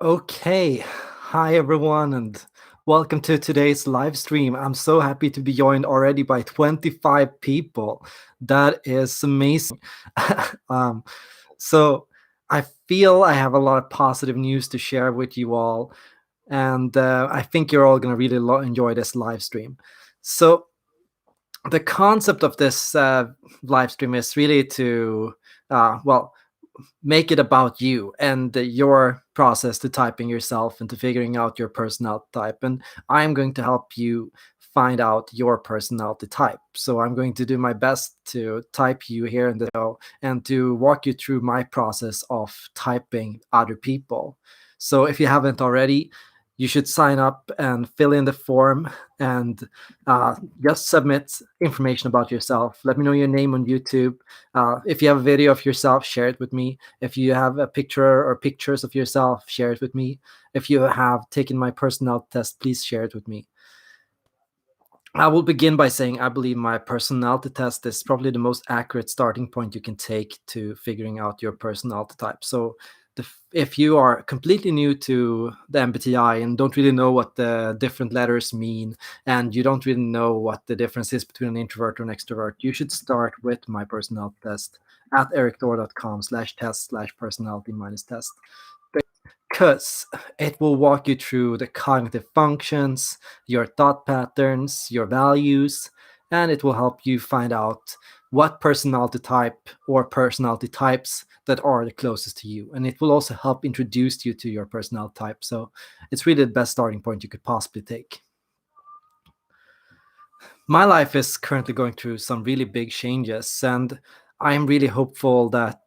Okay, hi everyone, and welcome to today's live stream. I'm so happy to be joined already by 25 people. That is amazing. um, so, I feel I have a lot of positive news to share with you all, and I think you're all going to really enjoy this live stream. So, the concept of this live stream is really to, well, make it about you and your process to typing yourself and to figuring out your personality type. And I'm going to help you find out your personality type. So I'm going to do my best to type you here in the show and to walk you through my process of typing other people. So if you haven't already, you should sign up and fill in the form and just submit information about yourself. Let me know your name on YouTube. If you have a video of yourself, share it with me. If you have a picture or pictures of yourself, share it with me. If you have taken my personality test, please share it with me. I will begin by saying I believe my personality test is probably the most accurate starting point you can take to figuring out your personality type. So, if you are completely new to the MBTI and don't really know what the different letters mean, and you don't really know what the difference is between an introvert or an extrovert, you should start with my personality test at erikthor.com/test/personality-test, because it will walk you through the cognitive functions, your thought patterns, your values, and it will help you find out what personality type or personality types that are the closest to you. And it will also help introduce you to your personality type. So it's really the best starting point you could possibly take. My life is currently going through some really big changes, and I'm really hopeful that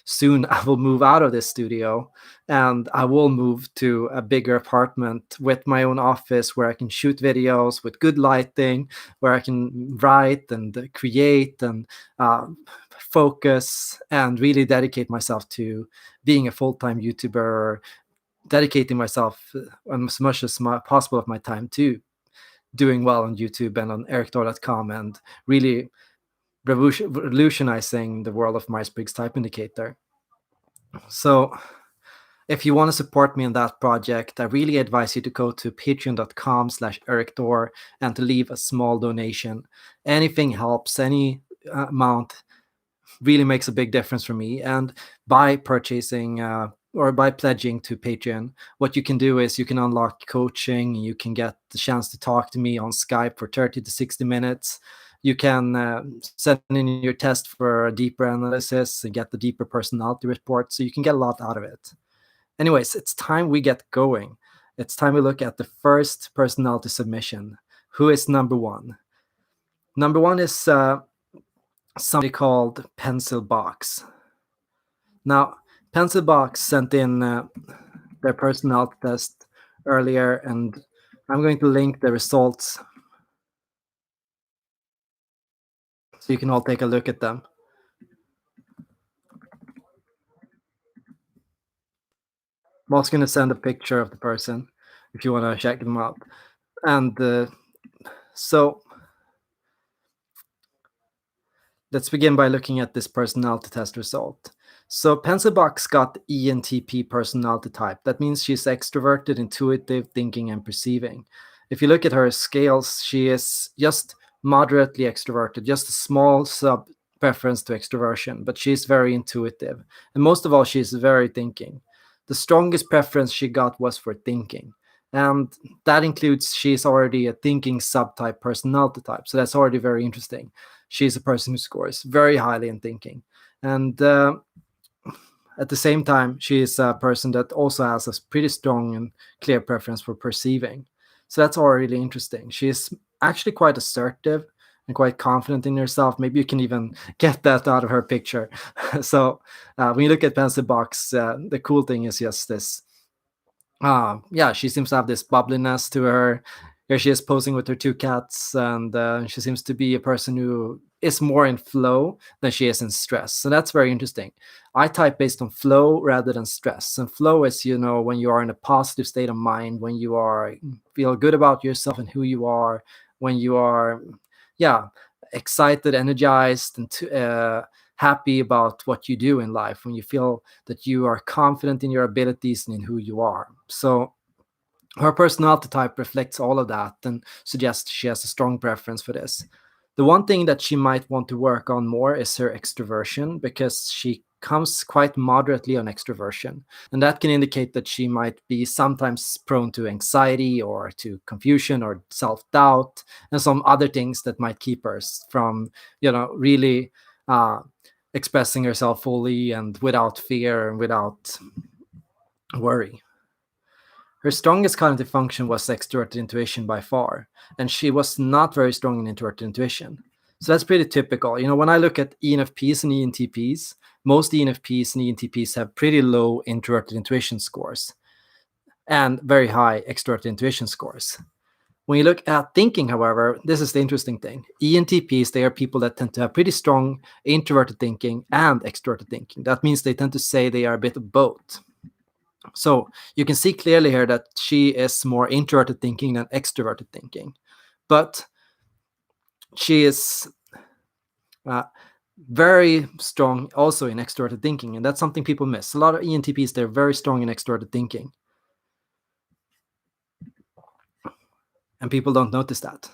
soon I will move out of this studio and I will move to a bigger apartment with my own office where I can shoot videos with good lighting, where I can write and create and uh, focus and really dedicate myself to being a full-time YouTuber, or dedicating myself as much as possible of my time to doing well on YouTube and on erikthor.com and really revolutionizing the world of Myers-Briggs Type Indicator. So if you want to support me in that project, I really advise you to go to patreon.com/erikthor and to leave a small donation. Anything helps, any amount really makes a big difference for me. And by purchasing or by pledging to Patreon, what you can do is you can unlock coaching. You can get the chance to talk to me on Skype for 30 to 60 minutes. You can send in your test for a deeper analysis and get the deeper personality report. So you can get a lot out of it. Anyways, it's time we get going. It's time we look at the first personality submission. Who is number one? Number one is somebody called Pencil Box. Now, Pencil Box sent in their personality test earlier, and I'm going to link the results so you can all take a look at them. I'm also going to send a picture of the person if you want to check them out. And so let's begin by looking at this personality test result. So Pencil Box got ENTP personality type. That means she's extroverted, intuitive, thinking, and perceiving. If you look at her scales, she is just moderately extroverted, just a small sub preference to extroversion, but she's very intuitive. And most of all, she's very thinking. The strongest preference she got was for thinking. And that includes she's already a thinking subtype personality type. So that's already very interesting. She's a person who scores very highly in thinking. And at the same time, she is a person that also has a pretty strong and clear preference for perceiving. So that's already interesting. She's actually quite assertive and quite confident in herself. Maybe you can even get that out of her picture. So when you look at Pencil Box, the cool thing is just this. Yeah, she seems to have this bubbliness to her. Here she is posing with her two cats, and she seems to be a person who is more in flow than she is in stress. So that's very interesting. I type based on flow rather than stress. And flow is, when you are in a positive state of mind, when you are feel good about yourself and who you are, when you are, yeah, excited, energized, and happy about what you do in life, when you feel that you are confident in your abilities and in who you are. So her personality type reflects all of that and suggests she has a strong preference for this. The one thing that she might want to work on more is her extroversion, because she comes quite moderately on extroversion. And that can indicate that she might be sometimes prone to anxiety or to confusion or self-doubt and some other things that might keep her from, really uh, expressing herself fully and without fear and without worry. Her strongest cognitive function was extroverted intuition by far, and she was not very strong in introverted intuition. So that's pretty typical. When I look at ENFPs and ENTPs, most ENFPs and ENTPs have pretty low introverted intuition scores and very high extroverted intuition scores. When you look at thinking, however, this is the interesting thing. ENTPs, they are people that tend to have pretty strong introverted thinking and extroverted thinking. That means they tend to say they are a bit of both. So you can see clearly here that she is more introverted thinking than extroverted thinking. But she is very strong also in extroverted thinking, and that's something people miss. A lot of ENTPs, they're very strong in extroverted thinking, and people don't notice that.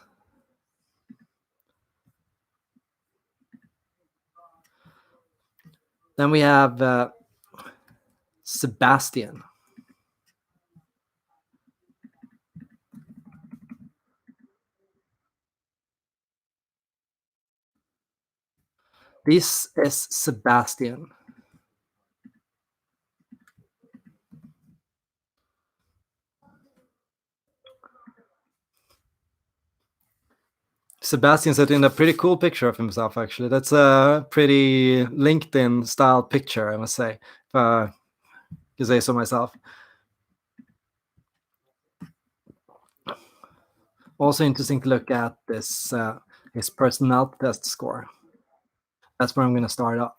Then we have Sebastian. This is Sebastian. Sebastian sent in a pretty cool picture of himself, actually. That's a pretty LinkedIn style picture, I must say, if I can say so myself. Also interesting to look at this his personality test score. That's where I'm going to start off.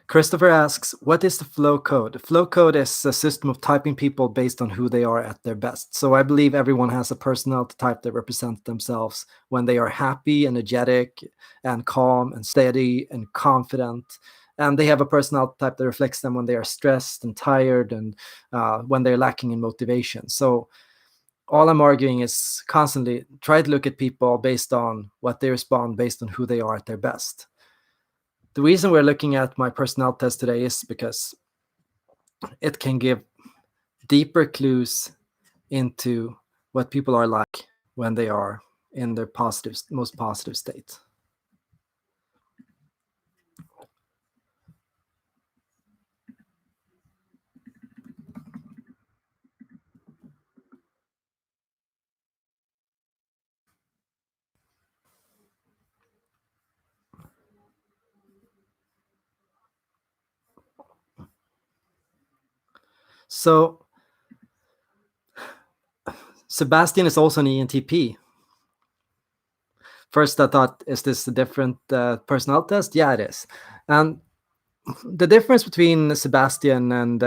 Christopher asks, what is the flow code? The flow code is a system of typing people based on who they are at their best. So I believe everyone has a personality type that represents themselves when they are happy, energetic, and calm, and steady, and confident. And they have a personality type that reflects them when they are stressed and tired, and when they're lacking in motivation. So all I'm arguing is constantly try to look at people based on what they respond based on who they are at their best. The reason we're looking at my personality test today is because it can give deeper clues into what people are like when they are in their most positive state. So Sebastian is also an ENTP. First, I thought, is this a different personality test? Yeah, it is. And the difference between Sebastian and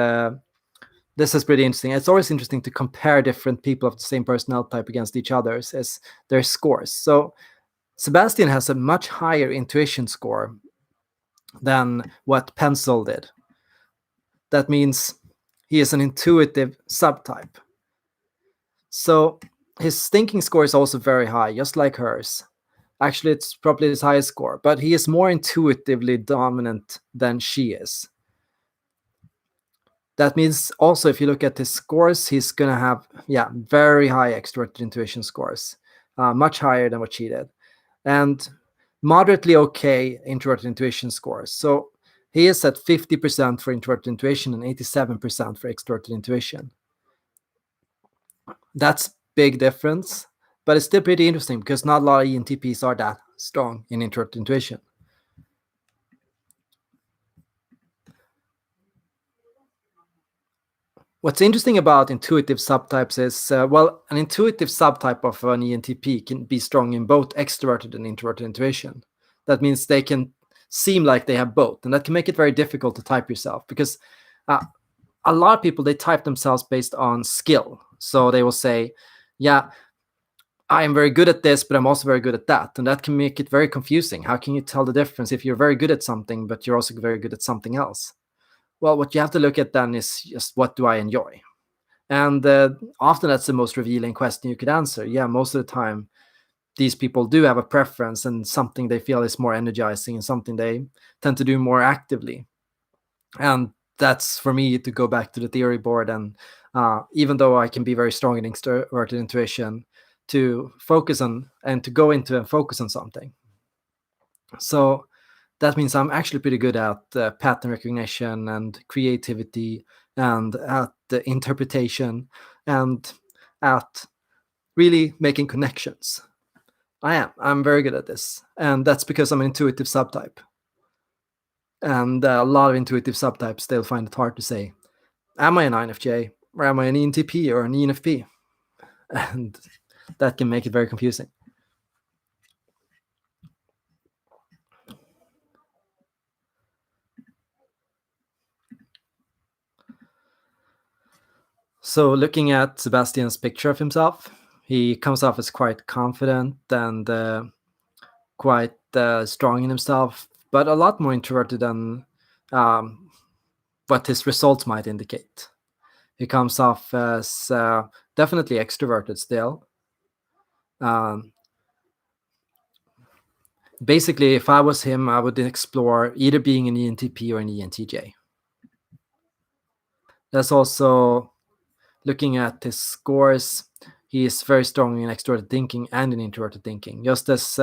this is pretty interesting. It's always interesting to compare different people of the same personality type against each other as their scores. So Sebastian has a much higher intuition score than what Pencil did. That means he is an intuitive subtype. So his thinking score is also very high, just like hers. Actually, it's probably his highest score, but he is more intuitively dominant than she is. That means also, if you look at his scores, he's going to have, very high extroverted intuition scores, much higher than what she did. And moderately okay introverted intuition scores. So he is at 50% for introverted intuition and 87% for extroverted intuition. That's big difference, but it's still pretty interesting because not a lot of ENTPs are that strong in introverted intuition. What's interesting about intuitive subtypes is, an intuitive subtype of an ENTP can be strong in both extroverted and introverted intuition. That means they can seem like they have both, and that can make it very difficult to type yourself because a lot of people, they type themselves based on skill. So they will say, yeah, I am very good at this, but I'm also very good at that. And that can make it very confusing. How can you tell the difference if you're very good at something, but you're also very good at something else? Well, what you have to look at then is just what do I enjoy? And often that's the most revealing question you could answer. Yeah, most of the time, these people do have a preference and something they feel is more energizing and something they tend to do more actively. And that's for me to go back to the theory board. And even though I can be very strong in extroverted intuition, to focus on and to go into and focus on something. So that means I'm actually pretty good at pattern recognition and creativity and at the interpretation and at really making connections. I am. I'm very good at this. And that's because I'm an intuitive subtype. And a lot of intuitive subtypes, they'll find it hard to say, am I an INFJ or am I an ENTP or an ENFP? And that can make it very confusing. So looking at Sebastian's picture of himself, he comes off as quite confident and quite strong in himself, but a lot more introverted than what his results might indicate. He comes off as definitely extroverted still. Um, Basically, if I was him, I would explore either being an ENTP or an ENTJ. That's also looking at his scores. He is very strong in extroverted thinking and in introverted thinking. Just as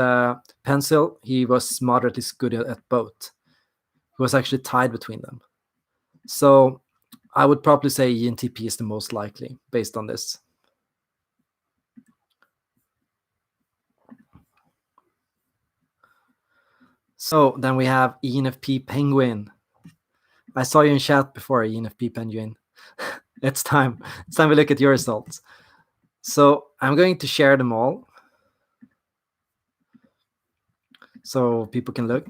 Pencil, he was moderately good at both. He was actually tied between them. So I would probably say ENTP is the most likely based on this. So then we have ENFP Penguin. I saw you in chat before, ENFP Penguin. It's time. It's time we look at your results. So I'm going to share them all so people can look.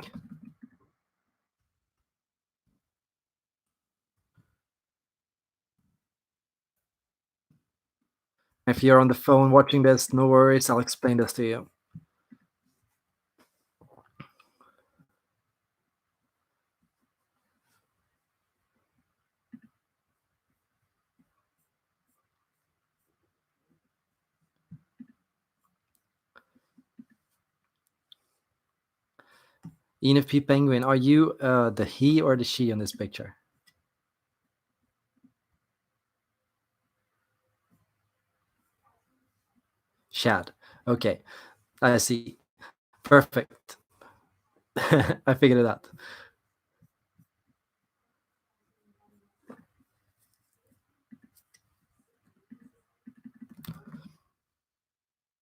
If you're on the phone watching this, no worries, I'll explain this to you. ENFP Penguin, are you the he or the she on this picture? Shad. Okay, I see. Perfect. I figured it out.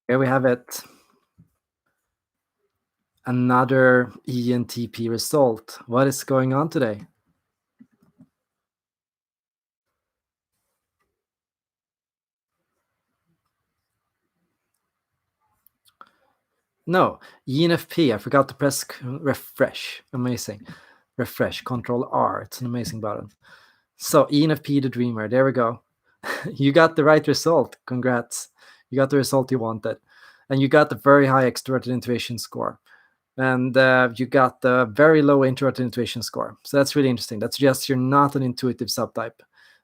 Here we have it. Another ENTP result. What is going on today? No, ENFP. I forgot to press refresh. Amazing. Refresh, Control R. It's an amazing button. So ENFP the Dreamer. There we go. You got the right result. Congrats. You got the result you wanted. And you got the very high extroverted intuition score. And you got the very low introverted intuition score. So that's really interesting. That suggests you're not an intuitive subtype.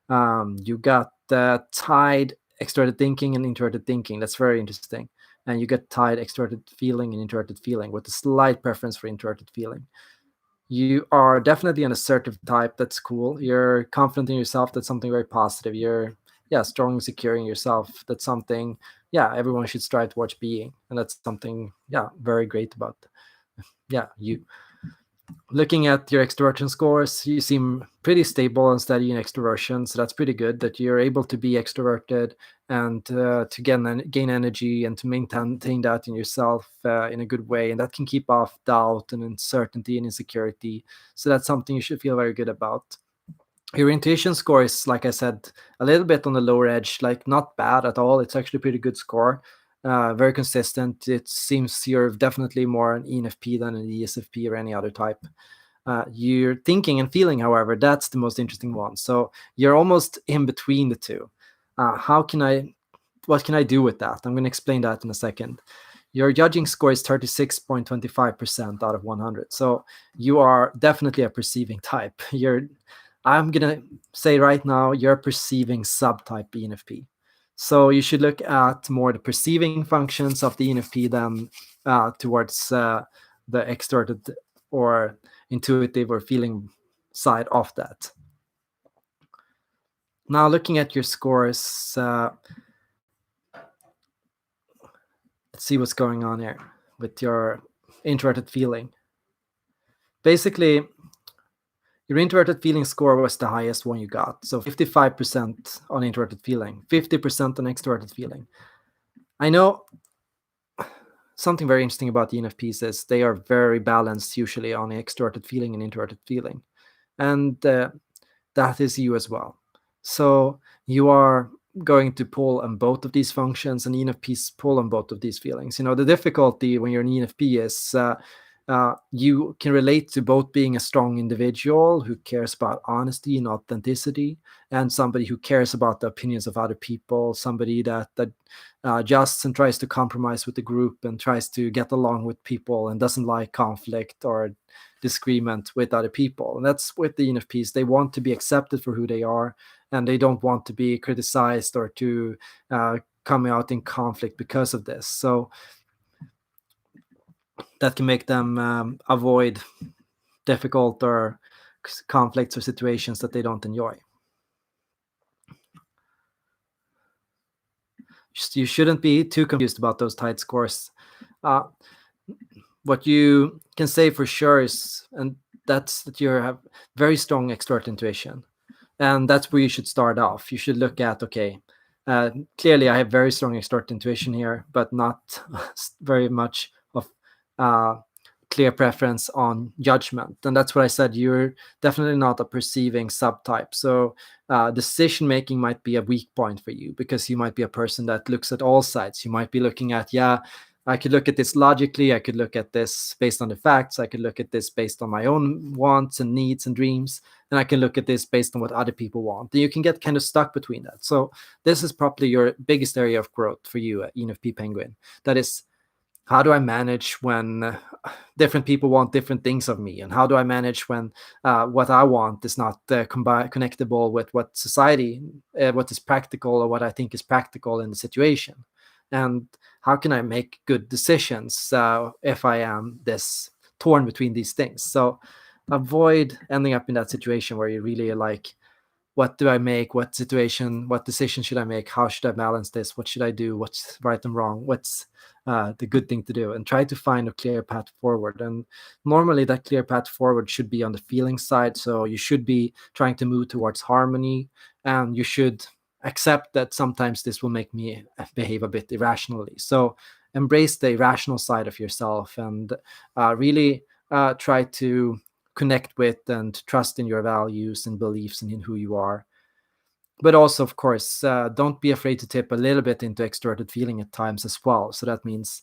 You got tied extroverted thinking and introverted thinking. That's very interesting. And you get tied extroverted feeling and introverted feeling with a slight preference for introverted feeling. You are definitely an assertive type. That's cool. You're confident in yourself. That's something very positive. You're, yeah, strong and secure in yourself. That's something, yeah, everyone should strive towards being. And that's something, yeah, very great about, yeah, you. Looking at your extroversion scores, you seem pretty stable and steady in extroversion. So that's pretty good that you're able to be extroverted and to gain energy and to maintain that in yourself in a good way. And that can keep off doubt and uncertainty and insecurity. So that's something you should feel very good about. Your intuition score is, like I said, a little bit on the lower edge, like not bad at all. It's actually a pretty good score. Very consistent. It seems you're definitely more an ENFP than an ESFP or any other type. Your thinking and feeling, however, that's the most interesting one. So you're almost in between the two. How can I what can I do with that? I'm going to explain that in a second. Your judging score is 36.25% out of 100. So you are definitely a perceiving type. I'm going to say right now, you're a perceiving subtype ENFP. So you should look at more the perceiving functions of the ENFP than towards the extroverted or intuitive or feeling side of that. Now, looking at your scores, let's see what's going on here with your introverted feeling. Basically, your introverted feeling score was the highest one you got. So 55% on introverted feeling, 50% on extroverted feeling. I know something very interesting about the ENFPs is they are very balanced usually on extroverted feeling and introverted feeling. And that is you as well. So you are going to pull on both of these functions, and ENFPs pull on both of these feelings. The difficulty when you're an ENFP is you can relate to both being a strong individual who cares about honesty and authenticity, and somebody who cares about the opinions of other people, somebody that adjusts and tries to compromise with the group and tries to get along with people and doesn't like conflict or disagreement with other people. And that's with the ENFPs. They want to be accepted for who they are, and they don't want to be criticized or to come out in conflict because of this. So that can make them avoid difficult or conflicts or situations that they don't enjoy. You shouldn't be too confused about those tight scores. What you can say for sure is, and that's that you have very strong extrovert intuition. And that's where you should start off. You should look at, okay, clearly I have very strong extrovert intuition here, but not very much of clear preference on judgment. And that's what I said. You're definitely not a perceiving subtype. So decision making might be a weak point for you, because you might be a person that looks at all sides. You might be looking at, I could look at this logically. I could look at this based on the facts. I could look at this based on my own wants and needs and dreams. And I can look at this based on what other people want. And you can get kind of stuck between that. So this is probably your biggest area of growth for you, ENFP Penguin. That is, how do I manage when different people want different things of me? And how do I manage when what I want is not connectable with what society, what is practical or what I think is practical in the situation? And how can I make good decisions if I am this torn between these things? So avoid ending up in that situation where you really like, what do I make? What decision should I make? How should I balance this? What should I do? What's right and wrong? What's the good thing to do? And try to find a clear path forward. And normally that clear path forward should be on the feeling side. So you should be trying to move towards harmony, and you should accept that sometimes this will make me behave a bit irrationally. So embrace the irrational side of yourself, and really try to connect with and trust in your values and beliefs and in who you are. But also, of course, don't be afraid to tip a little bit into extroverted feeling at times as well. So that means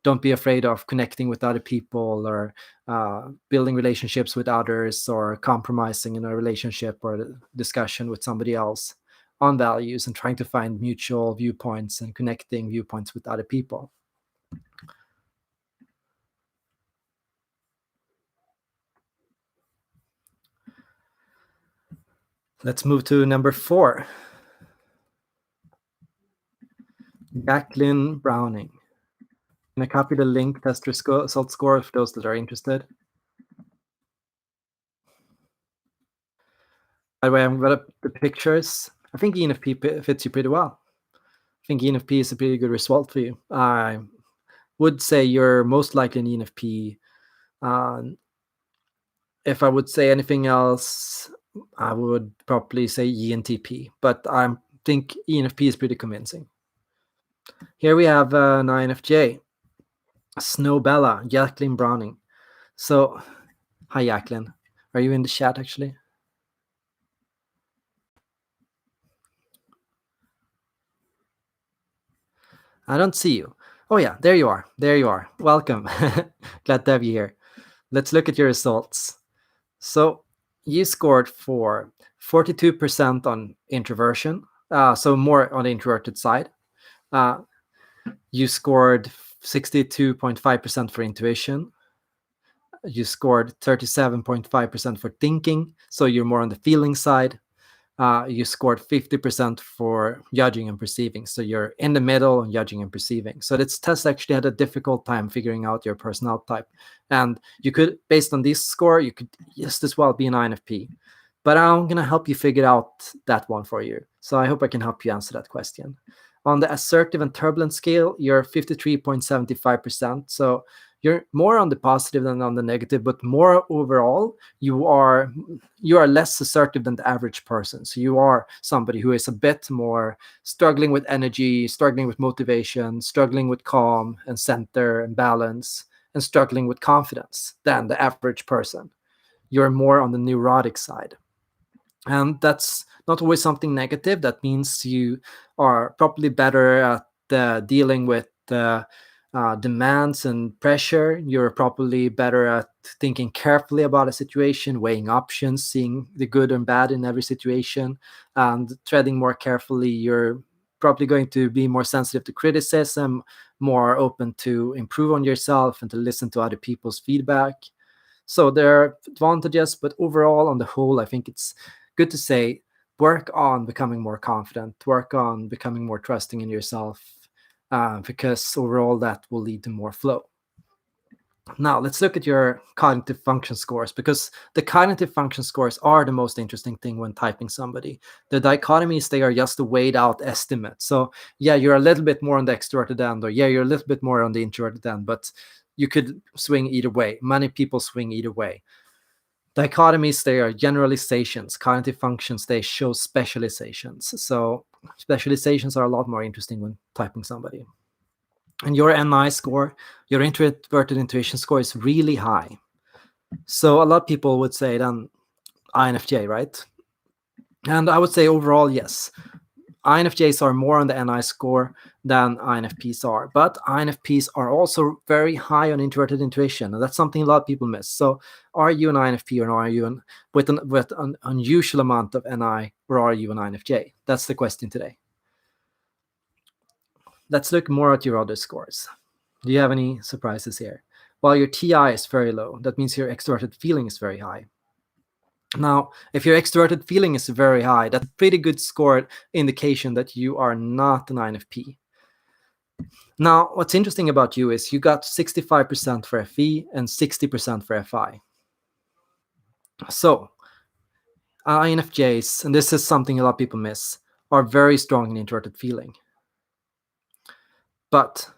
don't be afraid of connecting with other people, or building relationships with others, or compromising in a relationship or a discussion with somebody else on values, and trying to find mutual viewpoints and connecting viewpoints with other people. Let's move to number 4. Jacqueline Browning. Can I copy the link test result score for those that are interested? By the way, I'm going to the pictures. I think ENFP fits you pretty well. I think ENFP is a pretty good result for you. I would say you're most likely an ENFP. If I would say anything else, I would probably say ENTP, but I think ENFP is pretty convincing. Here we have an INFJ, Snowbella, Jacqueline Browning. So, hi Jacqueline. Are you in the chat actually? I don't see you. Oh yeah, there you are. There you are. Welcome. Glad to have you here. Let's look at your results. So you scored for 42% on introversion, so more on the introverted side. Uh, you scored 62.5% for intuition. You scored 37.5% for thinking, so you're more on the feeling side. You scored 50% for judging and perceiving. So you're in the middle on judging and perceiving. So this test actually had a difficult time figuring out your personality type. And you could, based on this score, you could just as well be an INFP. But I'm going to help you figure out that one for you. So I hope I can help you answer that question. On the assertive and turbulent scale, you're 53.75%. So you're more on the positive than on the negative, but more overall, you are less assertive than the average person. So you are somebody who is a bit more struggling with energy, struggling with motivation, struggling with calm and center and balance, and struggling with confidence than the average person. You're more on the neurotic side. And that's not always something negative. That means you are probably better at dealing with demands and pressure. You're probably better at thinking carefully about a situation, weighing options, seeing the good and bad in every situation, and treading more carefully. You're probably going to be more sensitive to criticism, more open to improve on yourself and to listen to other people's feedback. So there are advantages, but overall, on the whole, I think it's good to say work on becoming more confident, work on becoming more trusting in yourself, because overall that will lead to more flow. Now, let's look at your cognitive function scores, because the cognitive function scores are the most interesting thing when typing somebody. The dichotomies, they are just a weighed out estimate. So, yeah, you're a little bit more on the extroverted end, or yeah, you're a little bit more on the introverted end, but you could swing either way. Many people swing either way. Dichotomies, they are generalizations. Cognitive functions, they show specializations. So, specializations are a lot more interesting when typing somebody. And your NI score, your introverted intuition score, is really high. So a lot of people would say then INFJ, right? And I would say overall, yes. INFJs are more on the NI score than INFPs are, but INFPs are also very high on introverted intuition, and that's something a lot of people miss. So, are you an INFP, or are you with an unusual amount of NI, or are you an INFJ? That's the question today. Let's look more at your other scores. Do you have any surprises here? Well, your TI is very low. That means your extroverted feeling is very high. Now, if your extroverted feeling is very high, that's a pretty good score indication that you are not an INFP. Now, what's interesting about you is you got 65% for FE and 60% for FI. So, INFJs, and this is something a lot of people miss, are very strong in introverted feeling. But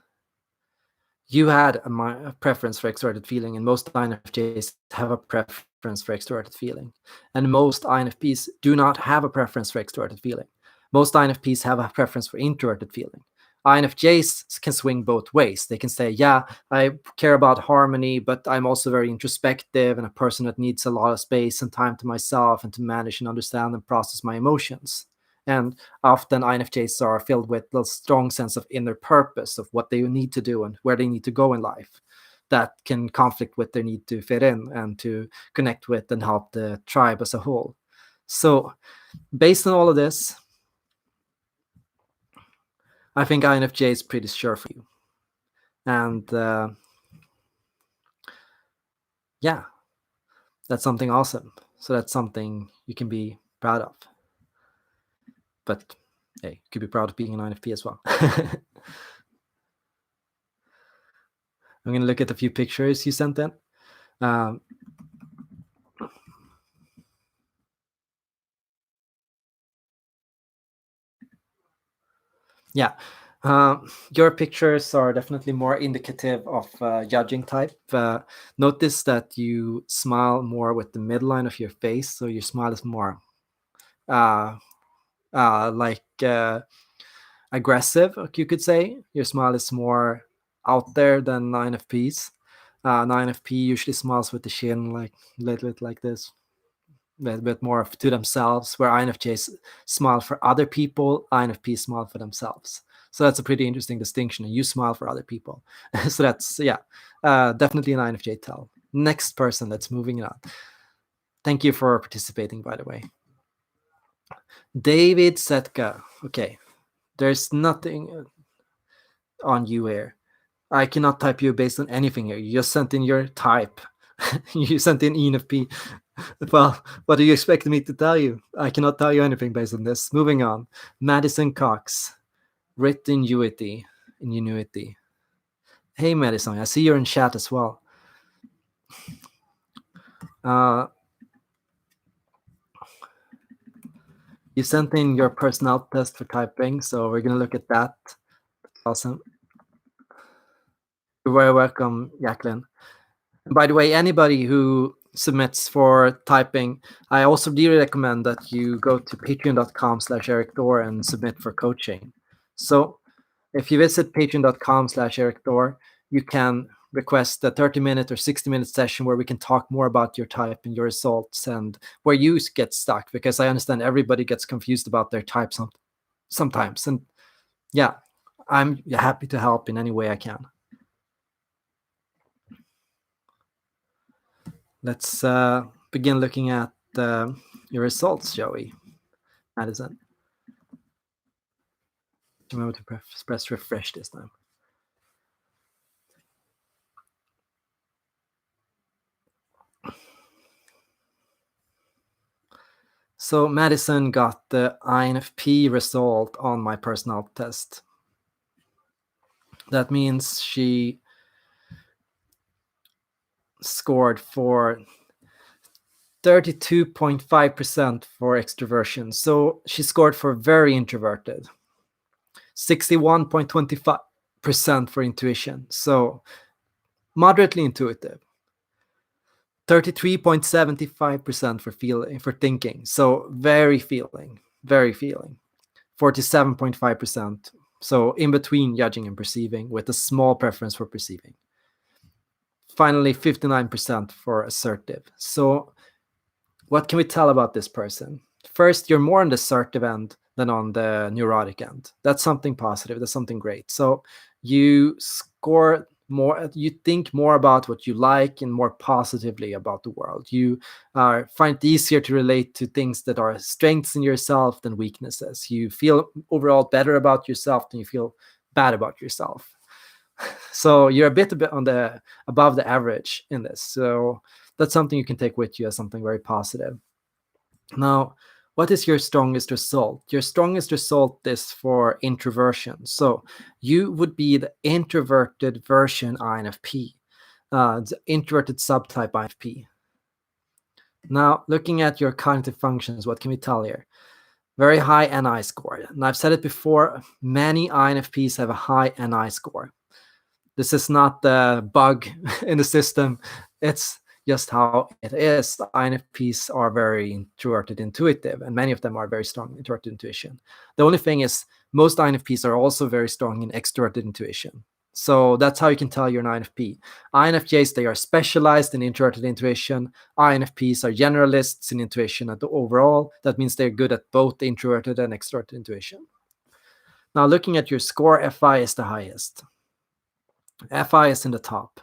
you had a preference for extroverted feeling, and most INFJs have a preference for extroverted feeling. And most INFPs do not have a preference for extroverted feeling. Most INFPs have a preference for introverted feeling. INFJs can swing both ways. They can say, yeah, I care about harmony, but I'm also very introspective and a person that needs a lot of space and time to myself and to manage and understand and process my emotions. And often INFJs are filled with a strong sense of inner purpose of what they need to do and where they need to go in life. That can conflict with their need to fit in and to connect with and help the tribe as a whole. So, based on all of this, I think INFJ is pretty sure for you. And yeah, that's something awesome. So, that's something you can be proud of. But hey, you could be proud of being an INFP as well. I'm going to look at a few pictures you sent in. Yeah, your pictures are definitely more indicative of judging type. Notice that you smile more with the midline of your face, so your smile is more uh, like aggressive, you could say. Your smile is more out there than INFPs. 9FP usually smiles with the chin, like a little bit like this, a little bit more to themselves, where INFJs smile for other people, INFPs smile for themselves. So that's a pretty interesting distinction. And you smile for other people. So that's, yeah, definitely an INFJ tell. Next person, let's moving on. Thank you for participating, by the way. David Setka. Okay, there's nothing. on you here. I cannot type you based on anything here. You just sent in your type. You sent in ENFP. Well, what do you expect me to tell you? I cannot tell you anything based on this. Moving on. Madison Cox. Writ ingenuity. Ingenuity. Hey, Madison. I see you're in chat as well. You sent in your personality test for typing, so we're going to look at that. Awesome. You're very welcome, Jacqueline. And by the way, anybody who submits for typing, I also really recommend that you go to patreon.com/Erik Thor and submit for coaching. So if you visit patreon.com/Erik Thor, you can request a 30-minute or 60-minute session where we can talk more about your type and your results and where you get stuck, because I understand everybody gets confused about their type sometimes. And yeah, I'm happy to help in any way I can. Let's begin looking at your results, Joey. Madison. Remember to press refresh this time. So Madison got the INFP result on my personality test. That means she scored for 32.5% for extroversion. So she scored for very introverted. 61.25% for intuition. So moderately intuitive. 33.75% for thinking. So very feeling. 47.5%. So in between judging and perceiving, with a small preference for perceiving. Finally, 59% for assertive. So what can we tell about this person? First, you're more on the assertive end than on the neurotic end. That's something positive. That's something great. So you score more, you think more about what you like and more positively about the world. You find it easier to relate to things that are strengths in yourself than weaknesses. You feel overall better about yourself than you feel bad about yourself. So you're a bit on the above the average in this. So that's something you can take with you as something very positive. Now, what is your strongest result? Your strongest result is for introversion. So you would be the introverted version INFP, the introverted subtype INFP. Now, looking at your cognitive functions, what can we tell here? Very high NI score. And I've said it before, many INFPs have a high NI score. This is not the bug in the system. It's just how it is. The INFPs are very introverted intuitive, and many of them are very strong in introverted intuition. The only thing is most INFPs are also very strong in extroverted intuition. So that's how you can tell you're an INFP. INFJs, they are specialized in introverted intuition. INFPs are generalists in intuition at the overall. That means they're good at both introverted and extroverted intuition. Now, looking at your score, FI is the highest. FI is in the top.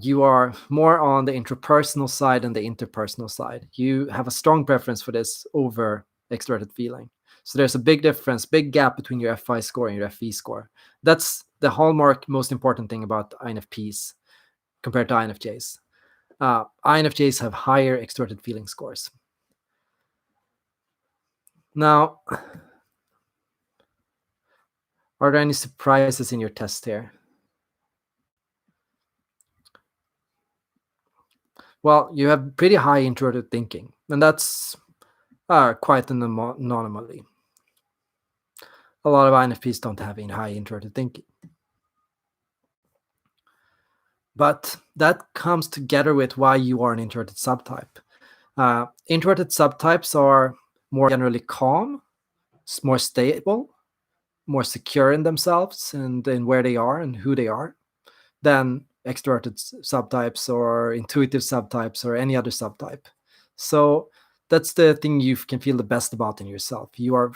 You are more on the intrapersonal side than the interpersonal side. You have a strong preference for this over extroverted feeling. So there's a big difference, big gap between your FI score and your FE score. That's the hallmark, most important thing about INFPs compared to INFJs. INFJs have higher extroverted feeling scores. Now, are there any surprises in your test here? Well, you have pretty high introverted thinking, and that's quite an anomaly. A lot of INFPs don't have high introverted thinking. But that comes together with why you are an introverted subtype. Introverted subtypes are more generally calm, more stable, more secure in themselves and in where they are and who they are than extroverted subtypes or intuitive subtypes or any other subtype. So that's the thing you can feel the best about in yourself. You are,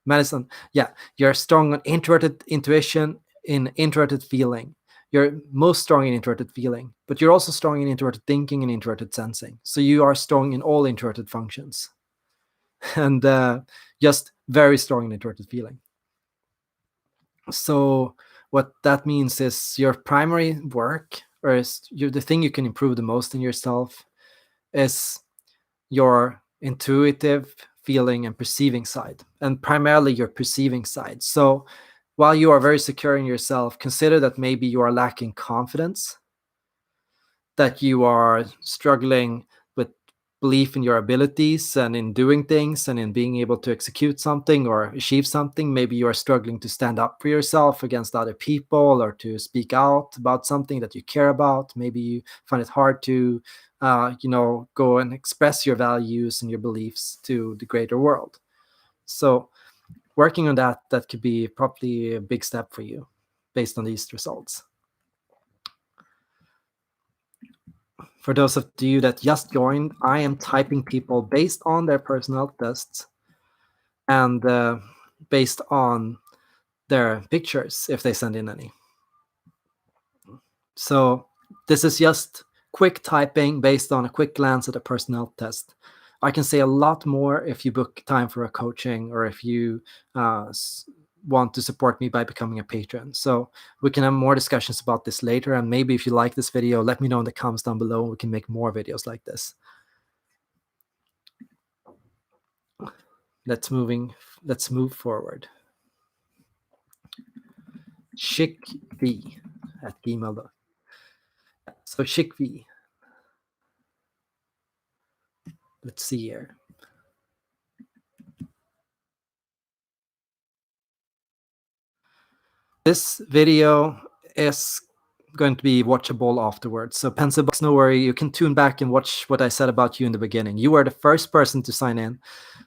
Madison, you're strong on introverted intuition, in introverted feeling. You're most strong in introverted feeling, but you're also strong in introverted thinking and introverted sensing. So you are strong in all introverted functions and just very strong in introverted feeling. So what that means is your primary work, or the thing you can improve the most in yourself, is your intuitive feeling and perceiving side, and primarily your perceiving side. So while you are very secure in yourself, consider that maybe you are lacking confidence, that you are struggling with belief in your abilities and in doing things and in being able to execute something or achieve something. Maybe you are struggling to stand up for yourself against other people, or to speak out about something that you care about. Maybe you find it hard to go and express your values and your beliefs to the greater world. So working on that could be probably a big step for you based on these results. For those of you that just joined, I am typing people based on their personality tests and based on their pictures, if they send in any. So this is just quick typing based on a quick glance at a personality test. I can say a lot more if you book time for a coaching, or if you want to support me by becoming a patron. So we can have more discussions about this later. And maybe if you like this video, let me know in the comments down below. We can make more videos like this. Let's move forward. Chickv at gmail. So Chickv. Let's see here. This video is going to be watchable afterwards. So pencil box, no worry. You can tune back and watch what I said about you in the beginning. You were the first person to sign in.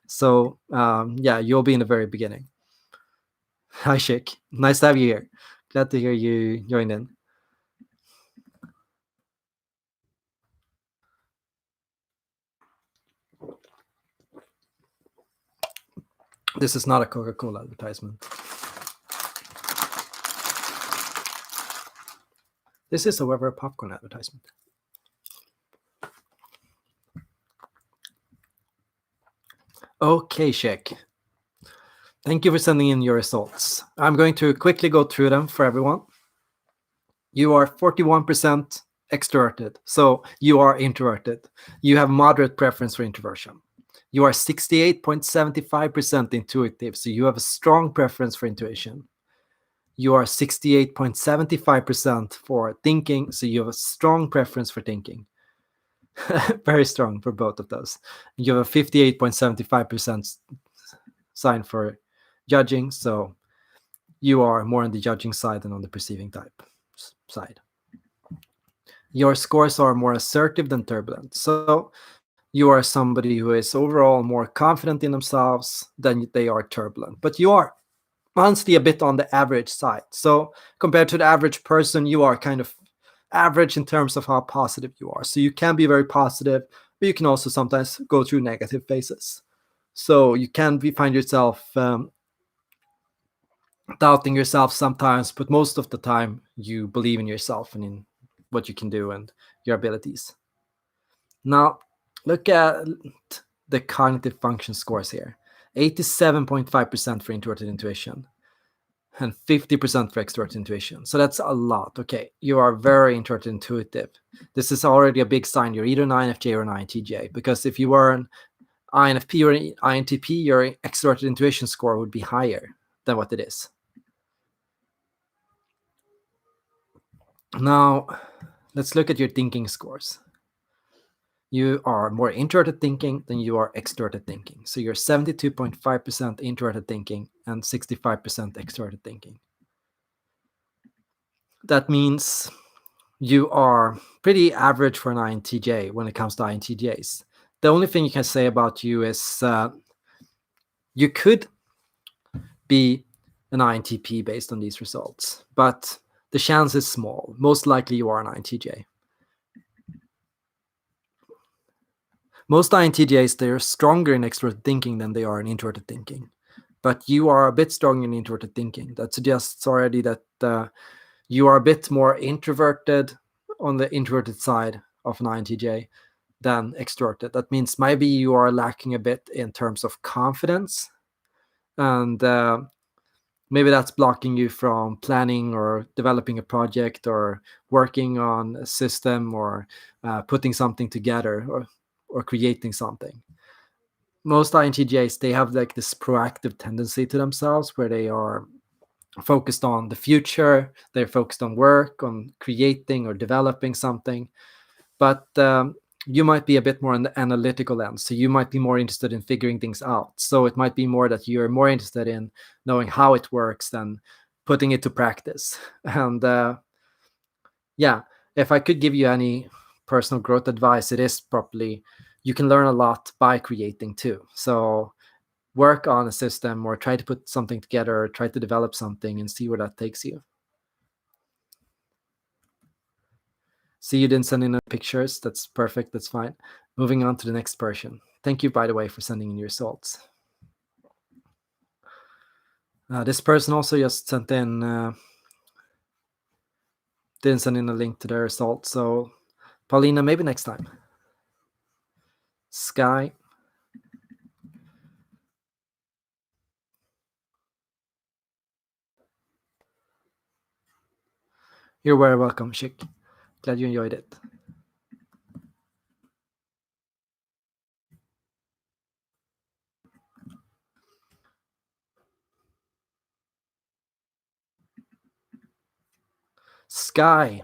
So yeah, you'll be in the very beginning. Hi, Chick. Nice to have you here. Glad to hear you joined in. This is not a Coca-Cola advertisement. This is, however, a popcorn advertisement. Okay, Chick. Thank you for sending in your results. I'm going to quickly go through them for everyone. You are 41% extroverted, so you are introverted. You have moderate preference for introversion. You are 68.75% intuitive, so you have a strong preference for intuition. You are 68.75% for thinking, so you have a strong preference for thinking. Very strong for both of those. You have a 58.75% sign for judging, so you are more on the judging side than on the perceiving type side. Your scores are more assertive than turbulent. So you are somebody who is overall more confident in themselves than they are turbulent. But you are honestly a bit on the average side. So compared to the average person, you are kind of average in terms of how positive you are. So you can be very positive, but you can also sometimes go through negative phases. So you can find yourself doubting yourself sometimes, but most of the time you believe in yourself and in what you can do and your abilities. Now, look at the cognitive function scores here. 87.5% for introverted intuition and 50% for extroverted intuition. So that's a lot. Okay, you are very introverted intuitive. This is already a big sign. You're either an INFJ or an INTJ, because if you were an INFP or an INTP, your extroverted intuition score would be higher than what it is. Now, let's look at your thinking scores. You are more introverted thinking than you are extroverted thinking. So you're 72.5% introverted thinking and 65% extroverted thinking. That means you are pretty average for an INTJ when it comes to INTJs. The only thing you can say about you is you could be an INTP based on these results, but the chance is small. Most likely you are an INTJ. Most INTJs, they're stronger in extroverted thinking than they are in introverted thinking. But you are a bit stronger in introverted thinking. That suggests already that you are a bit more introverted on the introverted side of an INTJ than extroverted. That means maybe you are lacking a bit in terms of confidence. And Maybe that's blocking you from planning or developing a project or working on a system or putting something together or creating something. Most INTJs, they have like this proactive tendency to themselves where they are focused on the future, they're focused on work, on creating or developing something. But you might be a bit more on the analytical end. So you might be more interested in figuring things out. So it might be more that you're more interested in knowing how it works than putting it to practice. And yeah, if I could give you any personal growth advice, it is probably you can learn a lot by creating too. So work on a system or try to put something together or try to develop something and see where that takes you. See, you didn't send in any pictures. That's perfect. That's fine. Moving on to the next person. Thank you, by the way, for sending in your results. This person also just sent in, didn't send in a link to their results. So, Paulina, maybe next time. Sky. You're very welcome, Chick. Glad you enjoyed it. Sky.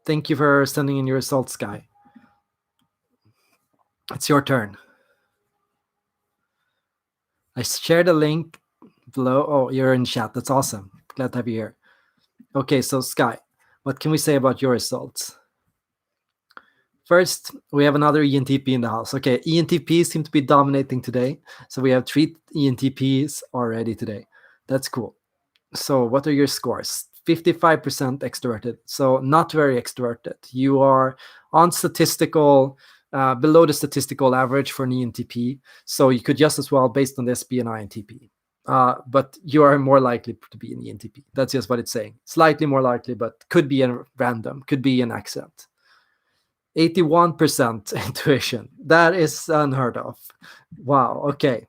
Thank you for sending in your results, Sky. It's your turn. I shared a link below. Oh, you're in chat. That's awesome. Glad to have you here. Okay, so Sky, what can we say about your results? First, we have another ENTP in the house. Okay, ENTPs seem to be dominating today. So we have 3 ENTPs already today. That's cool. So what are your scores? 55% extroverted. So not very extroverted. You are on statistical, below the statistical average for an ENTP. So you could just as well, based on this, be an INTP. But you are more likely to be an ENTP. That's just what it's saying. Slightly more likely, but could be a random, could be an accident. 81% intuition. That is unheard of. Wow. Okay.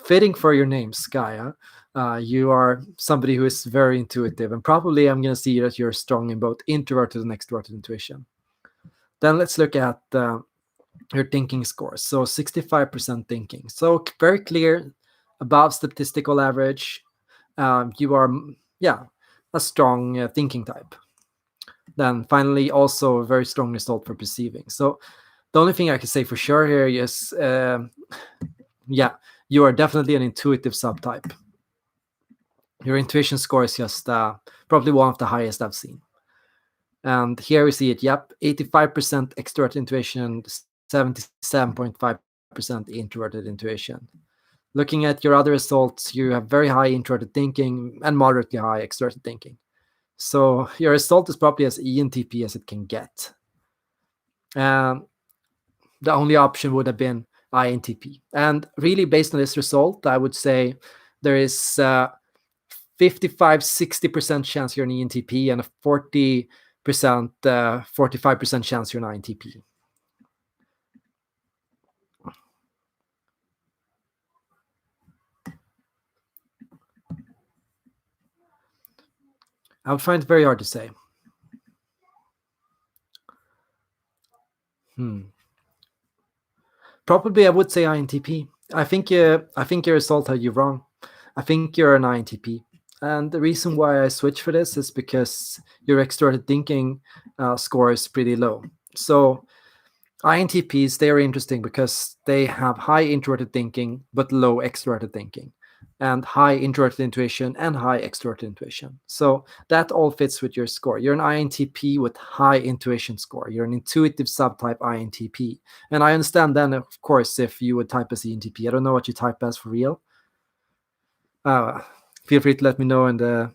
Fitting for your name, Skya. You are somebody who is very intuitive, and probably I'm going to see that you're strong in both introverted and extroverted intuition. Then let's look at your thinking scores. So 65% thinking. So very clear, above statistical average. You are, yeah, a strong thinking type. Then finally, also a very strong result for perceiving. So the only thing I can say for sure here is, yeah, you are definitely an intuitive subtype. Your intuition score is just probably one of the highest I've seen. And here we see it, yep, 85% extroverted intuition, 77.5% introverted intuition. Looking at your other results, you have very high introverted thinking and moderately high extroverted thinking. So your result is probably as ENTP as it can get. The only option would have been INTP. And really, based on this result, I would say there is 55-60% chance you're an ENTP and a 40%, 45% chance you're an INTP. I would find it very hard to say. Probably I would say INTP. I think your result had you wrong. I think you're an INTP. And the reason why I switch for this is because your extroverted thinking score is pretty low. So INTPs, they are interesting because they have high introverted thinking, but low extroverted thinking, and high introverted intuition and high extroverted intuition. So that all fits with your score. You're an INTP with high intuition score. You're an intuitive subtype INTP. And I understand then, of course, if you would type as ENTP. I don't know what you type as for real. Feel free to let me know in the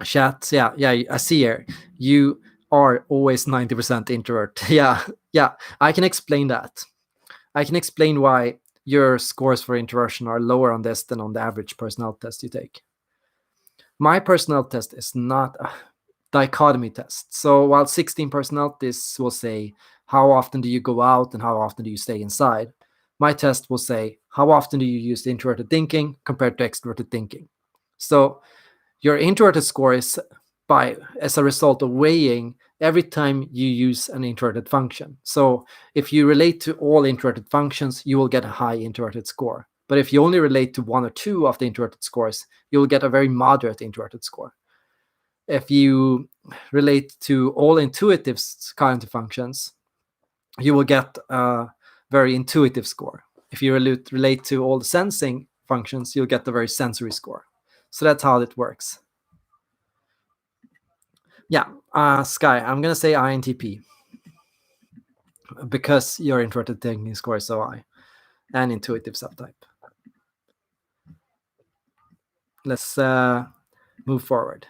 chat. Yeah, I see here. You are always 90% introvert. Yeah, I can explain that. I can explain why your scores for introversion are lower on this than on the average personality test you take. My personality test is not a dichotomy test. So while 16 personalities will say, how often do you go out and how often do you stay inside? my test will say, how often do you use the introverted thinking compared to extroverted thinking? So your introverted score is as a result of weighing every time you use an introverted function. So if you relate to all introverted functions, you will get a high introverted score. But if you only relate to one or two of the introverted scores, you will get a very moderate introverted score. If you relate to all intuitive cognitive functions, you will get a very intuitive score. If you relate to all the sensing functions, you'll get a very sensory score. So that's how it works. Yeah, Sky, I'm going to say INTP because your introverted thinking score is so high and intuitive subtype. Let's move forward.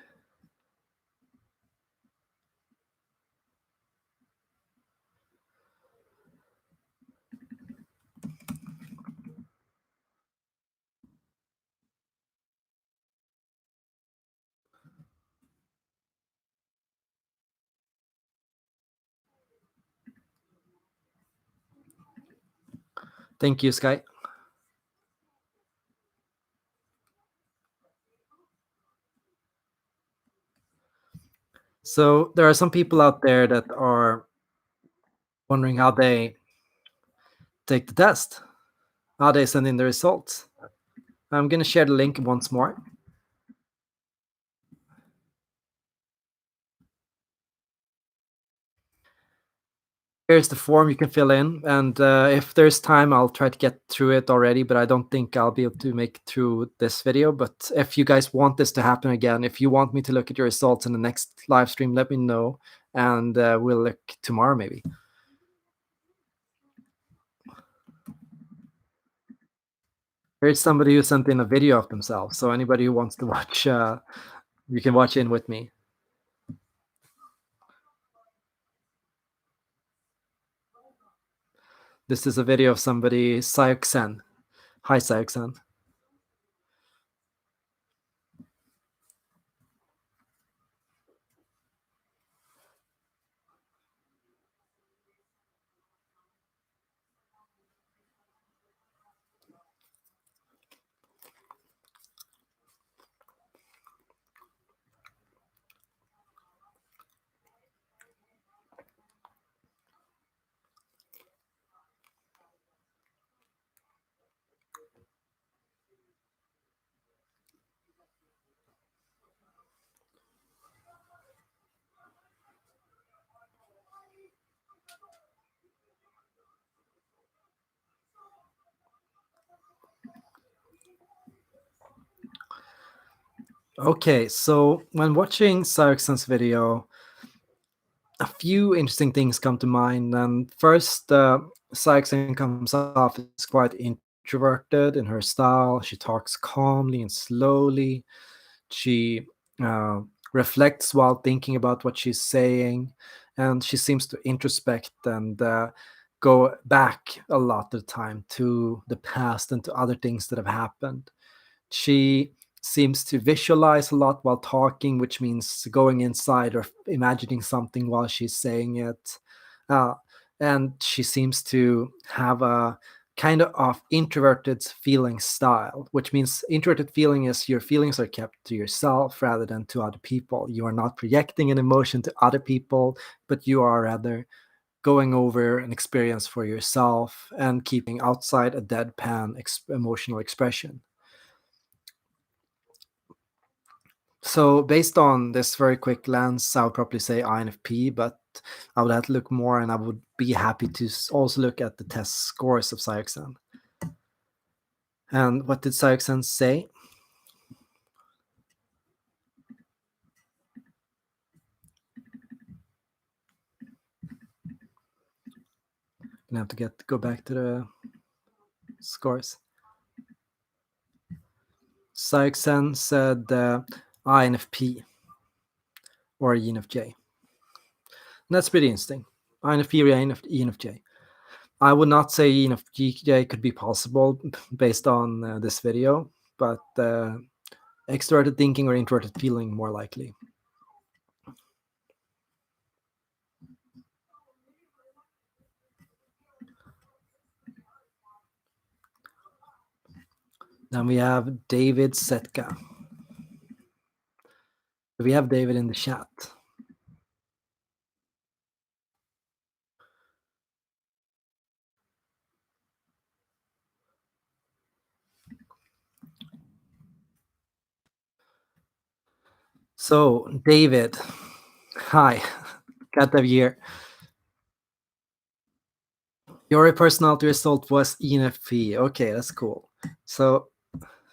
Thank you, Sky. So there are some people out there that are wondering how they take the test, how they send in the results. I'm going to share the link once more. Here's the form you can fill in, and if there's time, I'll try to get through it already, but I don't think I'll be able to make it through this video. But if you guys want this to happen again, if you want me to look at your results in the next live stream, let me know, and we'll look tomorrow maybe. Here's somebody who sent in a video of themselves, so anybody who wants to watch, you can watch in with me. This is a video of somebody, Sayok-sen. Hi, Sayok-sen. Okay, so when watching Sayok-sen's video, a few interesting things come to mind. And first, Sayok-sen comes off as quite introverted in her style. She talks calmly and slowly. She uh, reflects while thinking about what she's saying, and she seems to introspect and go back a lot of the time to the past and to other things that have happened. She seems to visualize a lot while talking, which means going inside or imagining something while she's saying it. Uh, and she seems to have a kind of introverted feeling style, which means introverted feeling is your feelings are kept to yourself rather than to other people. You are not projecting an emotion to other people, but you are rather going over an experience for yourself and keeping outside a deadpan emotional expression. So based on this very quick glance, I would probably say INFP, but I would have to look more, and I would be happy to also look at the test scores of Sayok-sen. And what did Sayok-sen say? Gonna have to go back to the scores. Sayok-sen said INFP or ENFJ. And that's pretty interesting. INFP or ENFJ. I would not say ENFJ could be possible based on this video, but extroverted thinking or introverted feeling more likely. Then we have David Setka. We have David in the chat. So, David, hi, glad to have you here. Your personality result was ENFP. Okay, that's cool. So,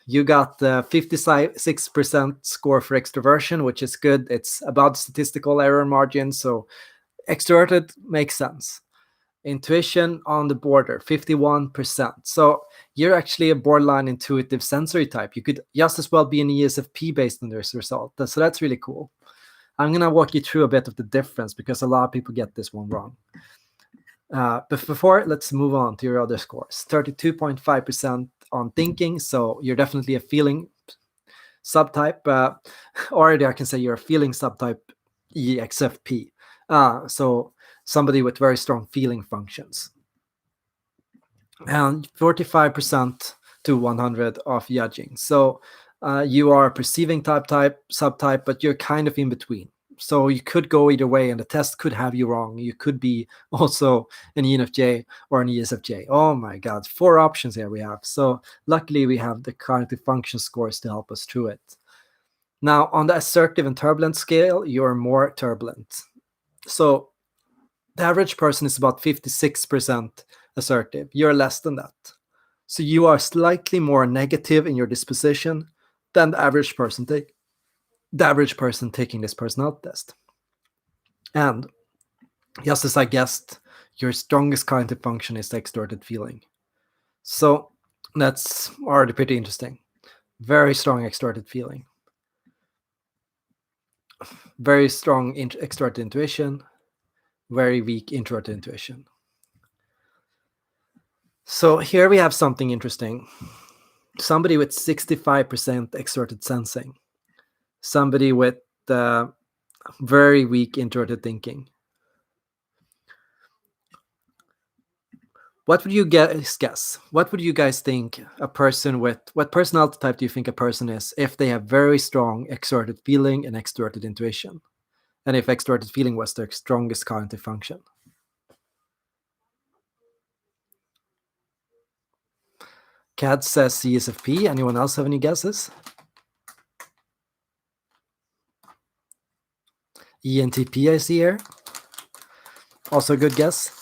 you got the 56% score for extroversion, which is good. It's about statistical error margin, so extroverted makes sense. Intuition on the border, 51%. So you're actually a borderline intuitive sensory type. You could just as well be an ESFP based on this result. So that's really cool. I'm going to walk you through a bit of the difference because a lot of people get this one wrong. But before, let's move on to your other scores. 32.5% on thinking. So you're definitely a feeling subtype. Or I can say you're a feeling subtype EXFP. So somebody with very strong feeling functions. And 45% to 100 of judging. So you are a perceiving subtype, but you're kind of in between. So you could go either way, and the test could have you wrong. You could be also an ENFJ or an ESFJ. Oh my God, 4 options here we have. So luckily we have the cognitive function scores to help us through it. Now, on the assertive and turbulent scale, you're more turbulent. So the average person is about 56% assertive. You're less than that. So you are slightly more negative in your disposition than the average person taking this personality test. And just as I guessed, your strongest cognitive function is the extroverted feeling. So that's already pretty interesting. Very strong extroverted feeling. Very strong extroverted intuition. Very weak introverted intuition. So here we have something interesting. Somebody with 65% extroverted sensing. Somebody with very weak introverted thinking. What would you guess? What would you guys think a person with, what personality type do you think a person is if they have very strong extroverted feeling and extroverted intuition? And if extroverted feeling was their strongest cognitive function? Kat says CSFP. Anyone else have any guesses? ENTP I see here. Also a good guess.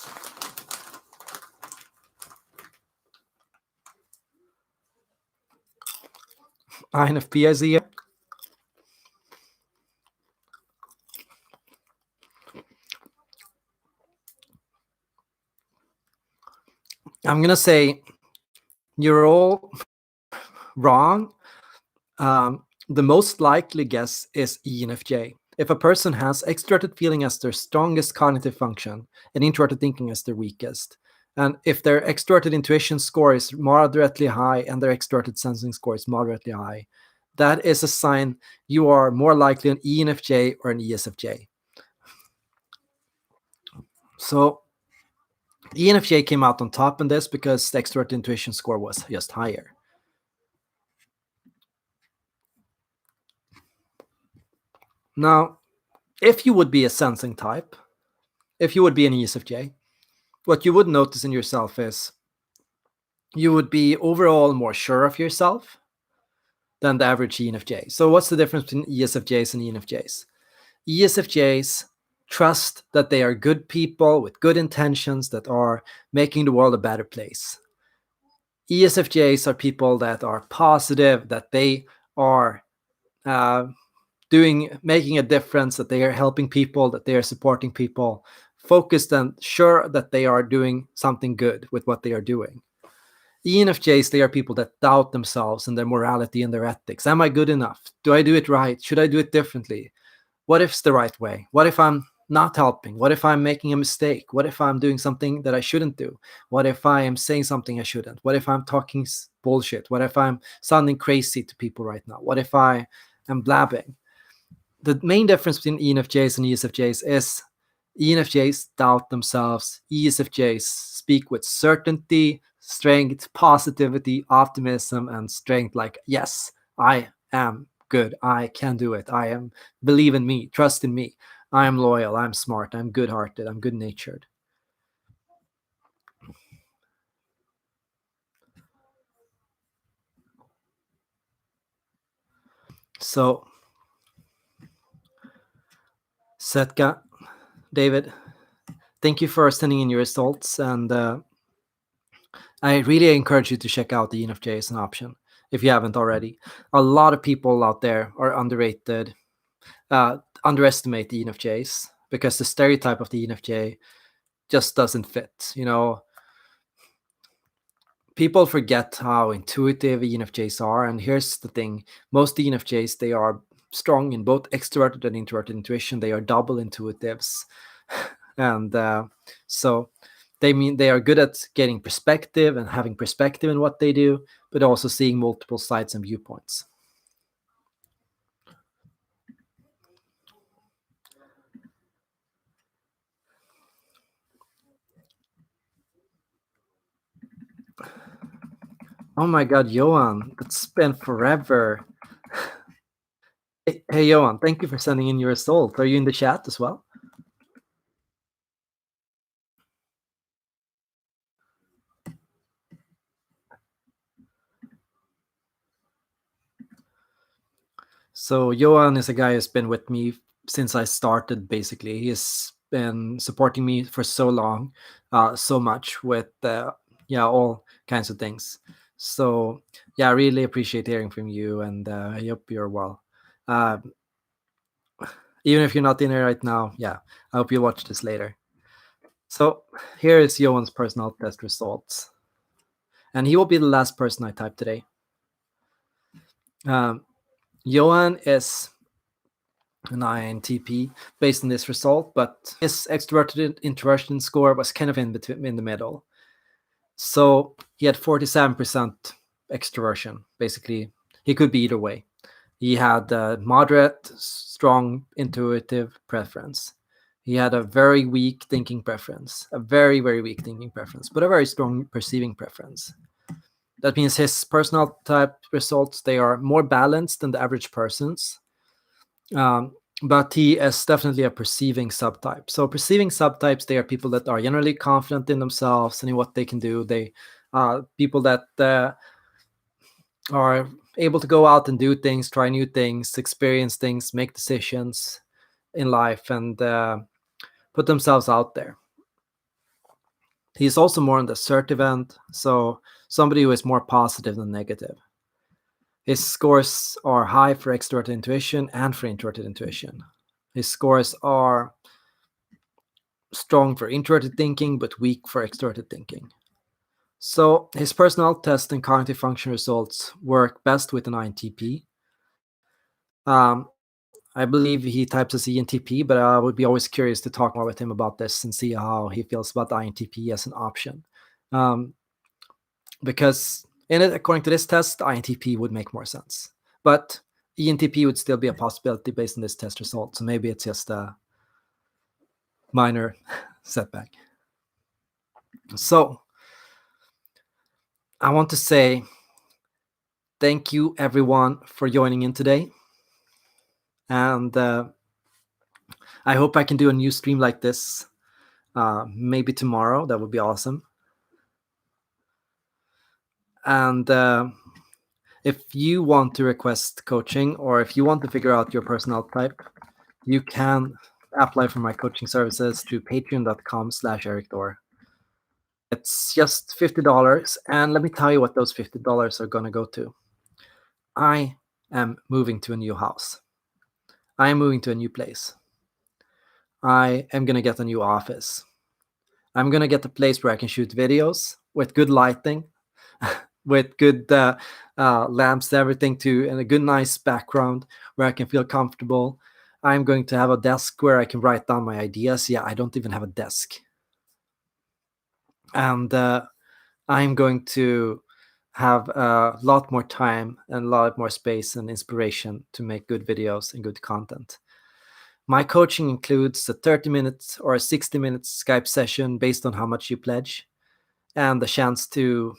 INFP I see here. I'm going to say you're all wrong. The most likely guess is ENFJ. If a person has extroverted feeling as their strongest cognitive function and introverted thinking as their weakest, and if their extroverted intuition score is moderately high and their extroverted sensing score is moderately high, that is a sign you are more likely an ENFJ or an ESFJ. So ENFJ came out on top in this because the extroverted intuition score was just higher. Now, if you would be a sensing type, if you would be an ESFJ, what you would notice in yourself is you would be overall more sure of yourself than the average ENFJ. So what's the difference between ESFJs and ENFJs? ESFJs trust that they are good people with good intentions that are making the world a better place. ESFJs are people that are positive, that they are making a difference, that they are helping people, that they are supporting people, focused and sure that they are doing something good with what they are doing. ENFJs, they are people that doubt themselves and their morality and their ethics. Am I good enough? Do I do it right? Should I do it differently? What if it's the right way? What if I'm not helping? What if I'm making a mistake? What if I'm doing something that I shouldn't do? What if I am saying something I shouldn't? What if I'm talking bullshit? What if I'm sounding crazy to people right now? What if I am blabbing? The main difference between ENFJs and ESFJs is ENFJs doubt themselves. ESFJs speak with certainty, Strength, positivity, optimism, and strength. Like, yes, I am good. I can do it. I am, believe in me, trust in me. I am loyal. I'm smart. I'm good hearted. I'm good natured. So, Setka, David, thank you for sending in your results. And I really encourage you to check out the ENFJ as an option if you haven't already. A lot of people out there are underestimate the ENFJs because the stereotype of the ENFJ just doesn't fit. People forget how intuitive ENFJs are. And here's the thing: most ENFJs, they are strong in both extroverted and introverted intuition. They are double intuitives. And so they are good at getting perspective and having perspective in what they do, but also seeing multiple sides and viewpoints. Oh my God, Johan, it's been forever. Hey, Johan, thank you for sending in your result. Are you in the chat as well? So Johan is a guy who's been with me since I started. Basically, he's been supporting me for so long, so much with all kinds of things. So yeah, I really appreciate hearing from you, and I hope you're well. Uh, Even if you're not in it right now, yeah, I hope you watch this later. So here is Johan's personal test results, and he will be the last person I type today. Um, Johan is an INTP based on this result, but his extroverted introversion score was kind of in the middle. So he had 47% extroversion. Basically, he could be either way. He had a moderate, strong intuitive preference. He had a very weak thinking preference, a very, very weak thinking preference, but a very strong perceiving preference. That means his personal type results, they are more balanced than the average person's. Um, but he is definitely a perceiving subtype. So perceiving subtypes, they are people that are generally confident in themselves and in what they can do. They people that are able to go out and do things, try new things, experience things, make decisions in life, and put themselves out there. He's also more on the assertive end, so somebody who is more positive than negative. His scores are high for extroverted intuition and for introverted intuition. His scores are strong for introverted thinking, but weak for extroverted thinking. So his personal test and cognitive function results work best with an INTP. Um, I believe he types as ENTP, but I would be always curious to talk more with him about this and see how he feels about INTP as an option. Um, because according to this test, INTP would make more sense. But ENTP would still be a possibility based on this test result. So maybe it's just a minor setback. So I want to say thank you, everyone, for joining in today. And I hope I can do a new stream like this maybe tomorrow. That would be awesome. And if you want to request coaching or if you want to figure out your personal type, you can apply for my coaching services through patreon.com/Erik Thor. It's just $50. And let me tell you what those $50 are going to go to. I am moving to a new house. I am moving to a new place. I am going to get a new office. I'm going to get a place where I can shoot videos with good lighting, with good lamps, everything too, and a good, nice background where I can feel comfortable. I'm going to have a desk where I can write down my ideas. Yeah, I don't even have a desk. And I'm going to have a lot more time and a lot more space and inspiration to make good videos and good content. My coaching includes a 30 minutes or a 60 minutes Skype session based on how much you pledge. and the chance to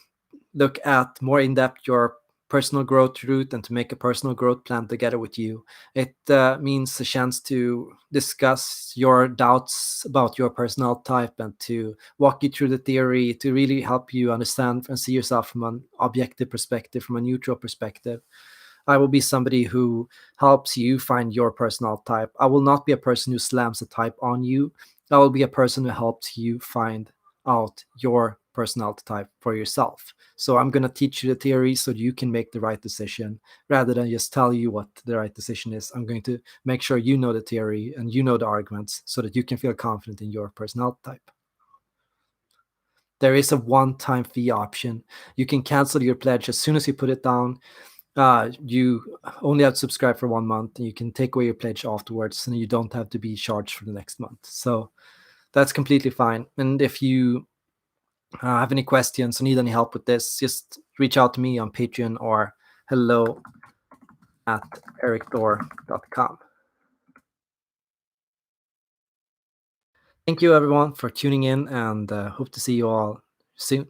look at more in depth your personal growth route and to make a personal growth plan together with you. It means a chance to discuss your doubts about your personal type and to walk you through the theory to really help you understand and see yourself from an objective perspective, from a neutral perspective. I will be somebody who helps you find your personal type. I will not be a person who slams a type on you. I will be a person who helps you find out your personality type for yourself. So I'm going to teach you the theory so that you can make the right decision rather than just tell you what the right decision is. I'm going to make sure you know the theory and you know the arguments so that you can feel confident in your personality type. There is a one-time fee option. You can cancel your pledge as soon as you put it down. You only have to subscribe for 1 month, and you can take away your pledge afterwards, and you don't have to be charged for the next month. So that's completely fine. And if you have any questions or need any help with this, just reach out to me on Patreon or hello@erikthor.com. Thank you, everyone, for tuning in, and hope to see you all soon.